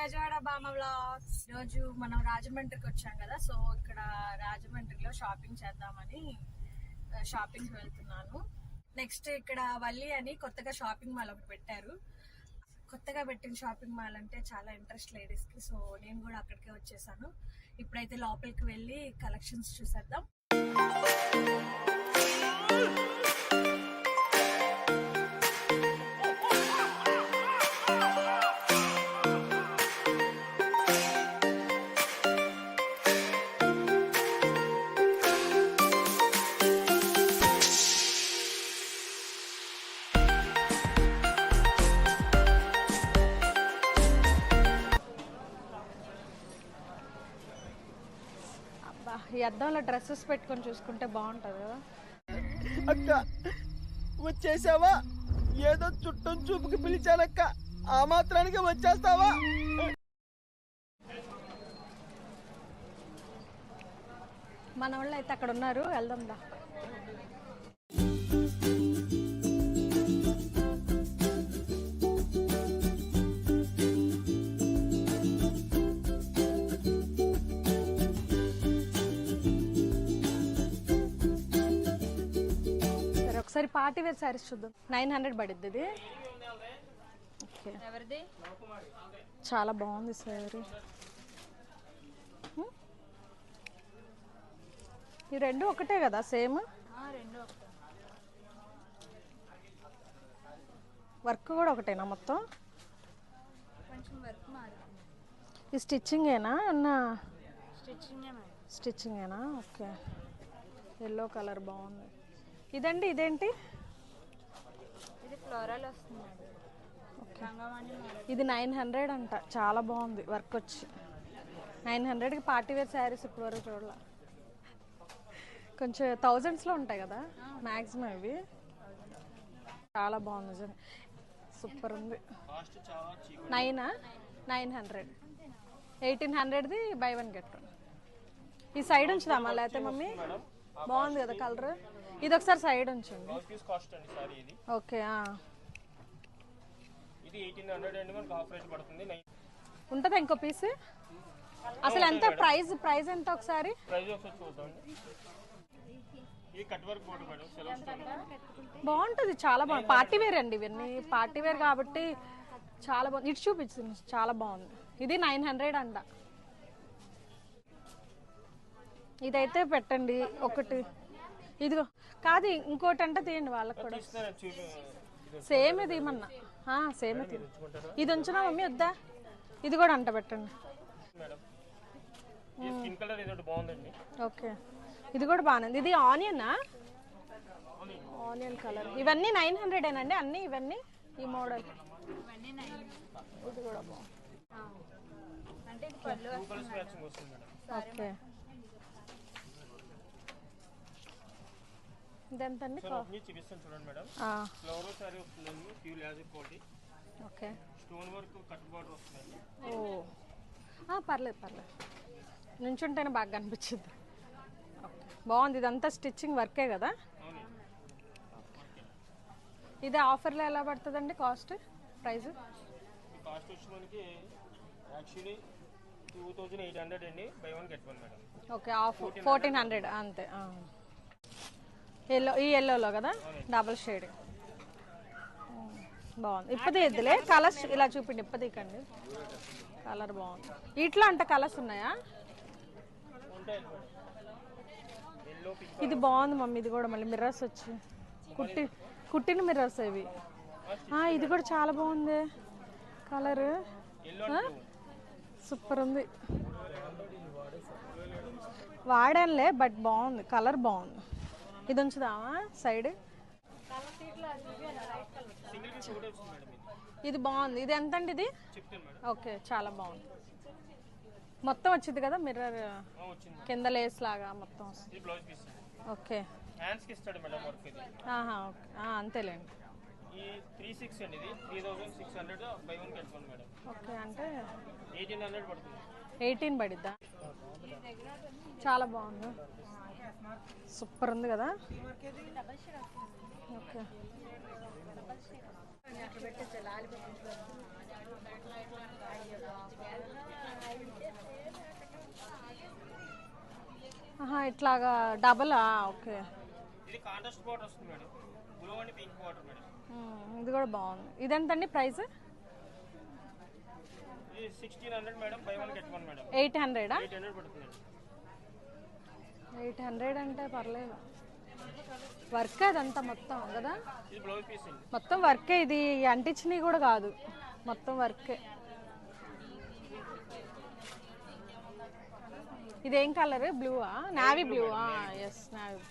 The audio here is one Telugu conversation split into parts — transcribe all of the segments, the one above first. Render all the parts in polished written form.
బెజవాడ బామ్మ వ్లాగ్స్. రోజు మనం రాజమండ్రికి వచ్చాం కదా, సో ఇక్కడ రాజమండ్రిలో షాపింగ్ చేద్దామని షాపింగ్ వెళ్తున్నాను. నెక్స్ట్ ఇక్కడ వల్లి అని కొత్తగా షాపింగ్ మాల్ ఒకటి పెట్టారు. కొత్తగా పెట్టిన షాపింగ్ మాల్ అంటే చాలా ఇంట్రెస్ట్ లేడీస్ కి, సో నేను కూడా అక్కడికే వచ్చేసాను. ఇప్పుడైతే లోపలికి వెళ్ళి కలెక్షన్స్ చూసేద్దాం. ఈ అద్దంలో డ్రెస్సెస్ పెట్టుకొని చూసుకుంటే బాగుంటది కదా. అక్క వచ్చేసావా? ఏదో చుట్టం చూపుకి పిలిచానక్క, ఆ మాత్రానికి వచ్చేస్తావా? మన వాళ్ళు అయితే అక్కడ ఉన్నారు, వెళ్దాం దా. ఒకసారి పార్టీ వేర్ శారీస్ చూద్దాం. 900 పడిద్ది ఇది. ఓకే, చాలా బాగుంది శారీ. ఈ రెండు ఒకటే కదా, సేమ్ వర్క్ కూడా ఒకటేనా మొత్తం? ఈ స్టిచ్చింగేనా అన్నా? స్టిచ్చింగేనా? ఓకే, ఎల్లో కలర్ బాగుంది. ఇదండి, ఇదేంటి? ఇది ఫ్లోరల్ వస్తుంది. ఇది 900 అంట, చాలా బాగుంది వర్క్ వచ్చి. 900కి పార్టీ వేర్ శారీస్ ఇప్పుడు వరకు చూడాల. కొంచెం థౌజండ్స్లో ఉంటాయి కదా మ్యాక్సిమం ఇవి. చాలా బాగుంది నిజంగా, సూపర్ ఉంది. 900 1800ది బై వన్ గెట్ వన్. ఈ సైడ్ ఉంచుదామా లేకపోతే మమ్మీ? బాగుంది కదా కలర్. ఇది ఒకసారి సైడ్ ఉంచండి. ఓకే, ఉంటుందా ఇంకో పీస్? అసలు ఎంత ప్రైస్ ఎంత ఒకసారి? బాగుంటుంది, చాలా బాగుంది. పార్టీ వేర్ అండి ఇవన్నీ, పార్టీ వేర్ కాబట్టి చాలా బాగుంది. ఇటు చూపించింది, చాలా బాగుంది. ఇది 900 అంట. ఇదైతే పెట్టండి ఒకటి. ఇదిగో కాదు, ఇంకోటి అంటే తీయండి వాళ్ళకి కూడా. సేమ్ ఇది ఏమన్నా? సేమ్ ఇది. ఇది ఉంచినా మమ్మీ వద్దా? ఇది కూడా అంట పెట్టండి. ఓకే, ఇది కూడా బాగుంది. ఇది ఆనియనా? Onion colour. ఇవన్నీ 900 ఏనండి అన్ని? ఇవన్నీ ఈ మోడల్ ఇది కూడా బాగుంది. ఓకే, ఇదెంతండి? చూడండి మేడం, ఫ్లవర్ సారీ వస్తుందండి, ప్యూర్ యాజిక్ quality. Okay, stone work cut border వస్తుందండి. పర్లేదు పర్లేదు, నుంచుంటేనే బాగా కనిపించింది. బాగుంది. ఇదంతా స్టిచ్చింగ్ వర్కే కదా? ఇది ఆఫర్లో ఎలా పడుతుందండి కాస్ట్? ప్రైస్ వచ్చి మనకి యాక్చువల్లీ 2800 అండి, by one get one madam. Okay, of 1400 అంతే. ఎల్లో, ఈ ఎల్లోలో కదా డబల్ షేడ్ బాగుంది. ఇప్పటి ఇద్దులే కలర్స్ ఇలా చూపిండి, ఇప్పటి కండి కలర్ బాగుంది. ఇట్లా అంటే కలర్స్ ఉన్నాయా? ఇది బాగుంది మమ్మీ, ఇది కూడా మళ్ళీ మిర్రర్స్ వచ్చి కుట్టిన మిర్రర్స్ ఇవి. ఇది కూడా చాలా బాగుంది కలర్, సూపర్ ఉంది. వాడానులే బట్ బాగుంది, కలర్ బాగుంది. ఇది ఉంచుదామా సైడ్? ఇది బాగుంది. ఇది ఎంత అండి ఇది? ఓకే, చాలా బాగుంది. మొత్తం వచ్చింది కదా మిర్రర్ కింద లేస్ లాగా మొత్తం. ఓకే, అంతేలేండి. ఓకే, అంటే 18 పడిద్దా? చాలా బాగుంది, సూపర్ ఉంది కదా. ఓకే, ఇట్లాగా డబల్. ఓకే, ఇది కాంట్రాస్ట్ బార్డర్ వస్తుంది madam, blue and pink border madam. ఇది కూడా బాగుంది. ఇదెంతండి ప్రైస్? ఇది 1600 మేడం, బై 1 గెట్ 1 మేడం. 800. 800 పడుతుంది. 800 అంటే పర్లేదు. వర్క్ అదంతా మొత్తం కదా, ఇది బ్లౌజ్ పీస్ అండి. మొత్తం వర్కే. ఇది అంటించినవి కూడా కాదు, మొత్తం వర్కే. ఇదేం కలర్? బ్లూవా? నావీ బ్లూవా? Yes, navy.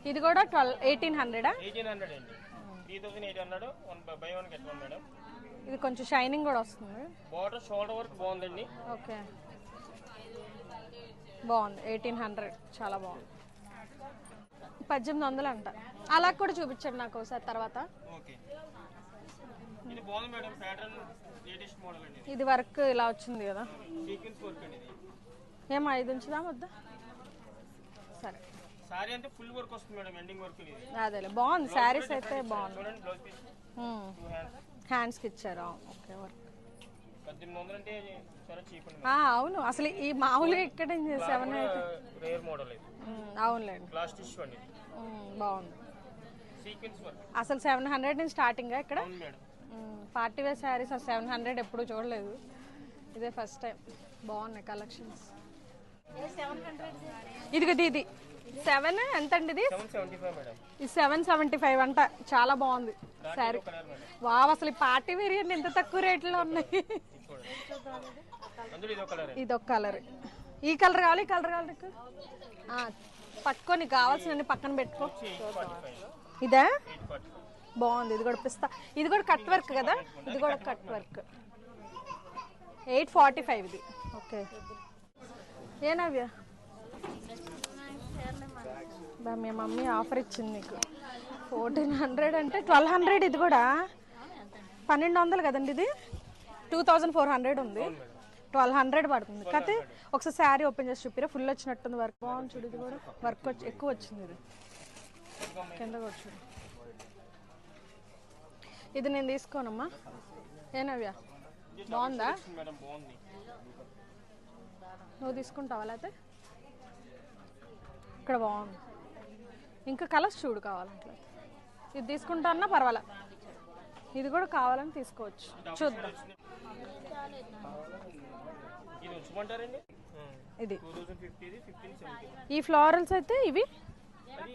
ఇది కూడా 1800. 1800 అండి. 3800, బై 1 గెట్ 1 మేడం. ఇది కొంచెం షైనింగ్ కూడా వస్తుంది. బార్డర్ షోల్డర్ వర్క్ బాగుందండి. ఓకే, బాగుంది. 1800, చాలా బాగుంది. 1800 అంట. అలా కూడా చూపించండి నాకు ఒకసారి తర్వాత. ఓకే, ఇది బాగుంది మేడం, ప్యాటర్న్ లేటెస్ట్ మోడల్ అండి. ఇది వర్క్ ఇలా వచ్చింది కదా, సీక్వెన్స్ వర్క్ అండి. ఇది ఏమో 5 ఉంచుదా వద్దా? సరే, సారీ అంటే ఫుల్ వర్క్ వస్తుంది మేడం, ఎండింగ్ వర్క్ ఇది. అదేలే, బాగుంది. శారీస్ అయితే బాగుంది. చూడండి, బ్లౌజ్ పీస్ 2 హ్యాండ్స్. హ్యాండ్స్కి ఇచ్చారా? Okay, work. 1800 అంటే చాలా చీప్ అండి. అవును, అసలు ఈ మామూలుగా ఇక్కడ 700. రేర్ మోడల్ ఇది. అవునులేండి, గ్లాస్ టిష్యూ అండి. బాగుంది. సీక్వెన్స్ వర్క్ అసలు 700 నుంచి స్టార్టింగ్ ఇక్కడ. అవును మేడం. పార్టీ వేర్ శారీస్ 700 ఎప్పుడు చూడలేదు, ఇదే ఫస్ట్ టైం. బాగున్నాయి కలెక్షన్స్. ఇది 7 ఎంత అండి? ఇది 775 మేడం. ఇది 775 అంట. చాలా బాగుంది శారీ. Colour madam. వావ్, అసలు ఈ పార్టీ వేర్ ఎంత తక్కువ రేట్లో ఉన్నాయి. అందులో ఇదో కలర్. ఇది ఒక కలర్. ఈ కలర్ కావాలి, ఈ కలర్ కావాలి నీకు? పట్టుకొని కావాల్సిన పక్కన పెట్టుకో. ఇదా బాగుంది. ఇది కూడా పిస్తా. ఇది కూడా కట్ వర్క్ కదా, ఇది కూడా కట్ వర్క్. 845 ఇది. ఓకే, ఏనవ్య మీ మమ్మీ ఆఫర్ ఇచ్చింది నీకు. 1400 అంటే 1200. ఇది కూడా 1200 కదండి. ఇది 2400 ఉంది, 1200 పడుతుంది. కాకపోతే ఒకసారి శారీ ఓపెన్ చేసి చూపిరా, ఫుల్ వచ్చినట్టుంది. వర్క్ బాగుంది చూడు. ఇది కూడా వర్క్ ఎక్కువ వచ్చింది. ఇది కింద కూడా చూడు. ఇది నేను తీసుకోనమ్మా. ఏనవ్యా, బాగుందా? మేడం బాగుంది. నువ్వు తీసుకుంటావా? లేకపోతే ఇక్కడ బాగుంది. ఇంకా కలర్స్ చూడు కావాలంటే. ఇది తీసుకుంటా అన్నా పర్వాలే, ఇది కూడా కావాలని తీసుకోవచ్చు. చూద్దాం. ఇది ఉంచమంటారండి. ఇది 2050, ఇది 1570. ఈ ఫ్లోరల్స్ అయితే ఇవి అది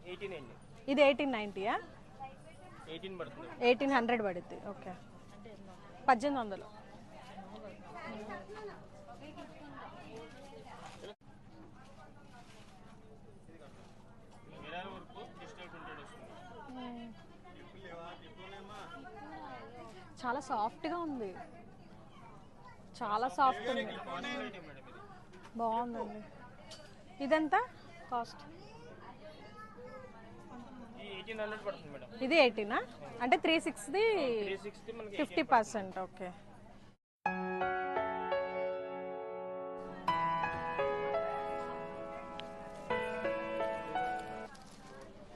18 అండి. ఇది 1890. 18 పడుతుంది. 1800 పడుద్ది. Okay, 1800. Mirror work digital printed వస్తుంది. చాలా సాఫ్ట్గా ఉంది, చాలా సాఫ్ట్ ఉంది. కాస్ట్ ఐటమ్ మేడం ఇది. బాగుందండి. ఇదంతా కాస్ట్? ఇది 1800 పడుతుంది మేడం. ఇది 18 అంటే 360 360 మనకి 50%. ఓకే,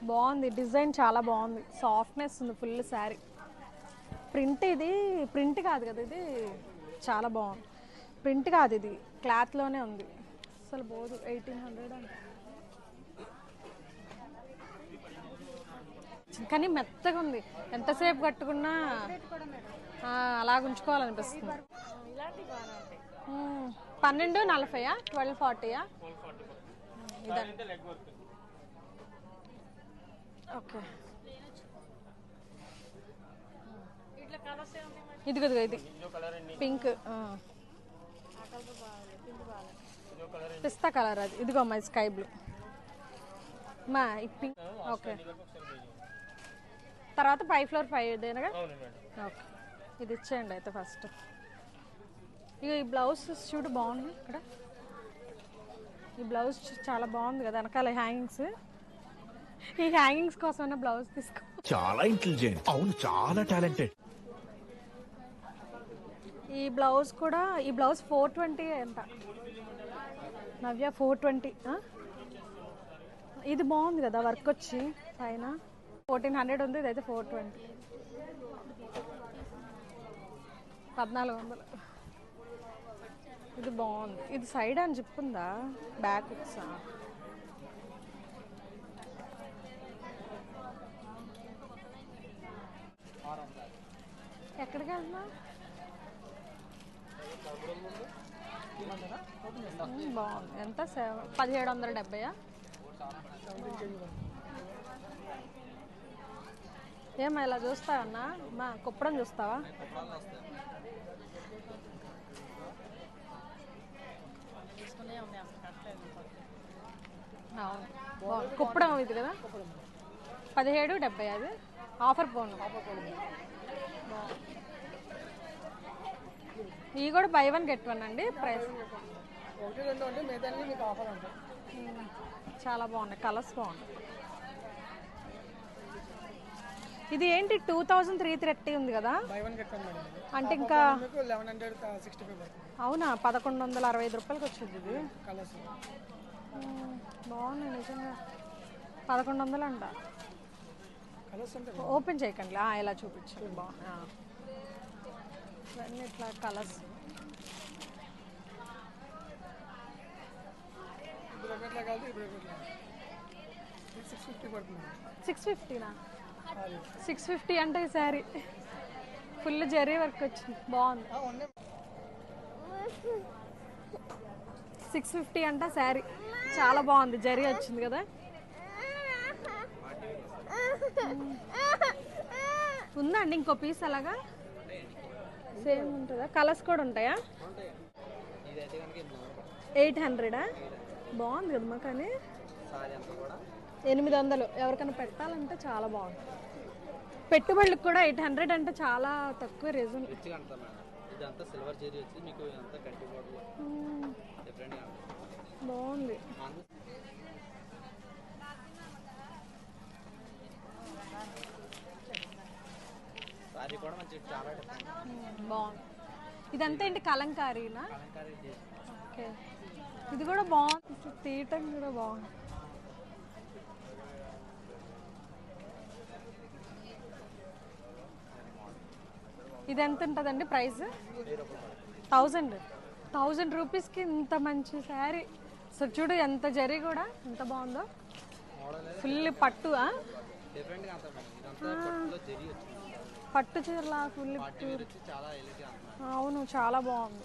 బాగుంది. డిజైన్ చాలా బాగుంది, సాఫ్ట్నెస్ ఉంది ఫుల్ శారీ. ప్రింట్, ఇది ప్రింట్ కాదు కదా, ఇది చాలా బాగుంది. ప్రింట్ కాదు, ఇది క్లాత్లోనే ఉంది. అసలు పోదు. 1800 అంటే కానీ మెత్తగా ఉంది. ఎంతసేపు కట్టుకున్నా అలా ఉంచుకోవాలనిపిస్తుంది. 1240 1240. ఇదంతా లెగ్ వర్క్. ఓకే, ఇది ఇది ఇదో కలర్ అండి. పింక్, ఇదో కలర్ అండి. పిస్తా కలర్. అది ఇదిగో అమ్మా, స్కై బ్లూ మా ఈ పింక్. ఓకే, తర్వాత 5 ఫ్లోర్ 5 ఇదేనగా. అవును మేడం. ఓకే, ఇది ఇచ్చేయండి అయితే ఫస్ట్. ఇక ఈ బ్లౌజ్ చూడు బాగుంది. ఇక్కడ ఈ బ్లౌజ్ చాలా బాగుంది కదా, వెనకాల హ్యాంగింగ్స్. ఈ హ్యాంగింగ్స్ కోసం బ్లౌజ్ తీసుకో. చాలా ఇంటెలిజెంట్. అవును, చాలా టాలెంటెడ్. ఈ బ్లౌజ్ కూడా, ఈ బ్లౌజ్ 420 ఎంత నవ్య? 420. ఇది బాగుంది కదా వర్క్ వచ్చి పైన 1400 ఉంది, ఇదైతే 420. 1400. ఇది బాగుంది. ఇది సైడ్ అని చెప్పుందా, బ్యాక్ వచ్చా. ఎక్కడికి వెళ్తున్నా? బాగుంది. ఎంత 1770. ఏమా ఇలా చూస్తావన్నా? మా కుప్పడం చూస్తావా? అవును బాగుంది. కుప్పడం ఇది కదా 1770. అది ఆఫర్ పోను. ఇవి కూడా బై 1 get 1 అండి. ప్రైస్ చాలా బాగున్నాయి, కలర్స్ బాగున్నాయి. ఇది ఏంటి 2330 ఉంది కదా, అంటే ఇంకా అవునా 1165 రూపాయలకి వచ్చింది ఇది. బాగున్నాయి నిజంగా. 1100 అంట. ఓపెన్ చేయకండి, ఇలా చూపించండి. బాగున్నాయి ఇవన్నీ ఇట్లా కలర్స్. 650నా? 650 అంటే ఈ శారీ ఫుల్ జరీ వర్క్ వచ్చింది, బాగుంది. 650 అంట శారీ, చాలా బాగుంది, జరీ వచ్చింది కదా. ఉందా అండి ఇంకో పీస్ అలాగా? సేమ్ ఉంటుందా? కలర్స్ కూడా ఉంటాయా? 800. బాగుంది కదమ్మా, కానీ 800. ఎవరికైనా పెట్టాలంటే చాలా బాగుంది. పెట్టుబడులకు కూడా 800 అంటే చాలా తక్కువ రీజన్. బాగుంది. బాగుంది. ఇదంతా ఏంటి కలంకారీనా? ఓకే. ఇది కూడా బాగుంది, తీయటం కూడా బాగుంది. ఇది ఎంత ఉంటుందండి ప్రైస్? 1000 రూపీస్కి ఇంత మంచి శారీ. సో చూడు ఎంత జరీ కూడా ఎంత బాగుందో. ఫుల్ పట్టు, పట్టు చీరలా ఫుల్. అవును చాలా బాగుంది.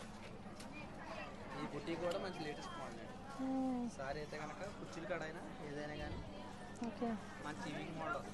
ఈ బుట్టి కూడా మంచి లేటెస్ట్ మోడల్. సారీ అయితే కనుక కుర్చీల కాడ అయినా ఏదైనా కానీ ఓకే మంచి ఈవినింగ్ మోడల్.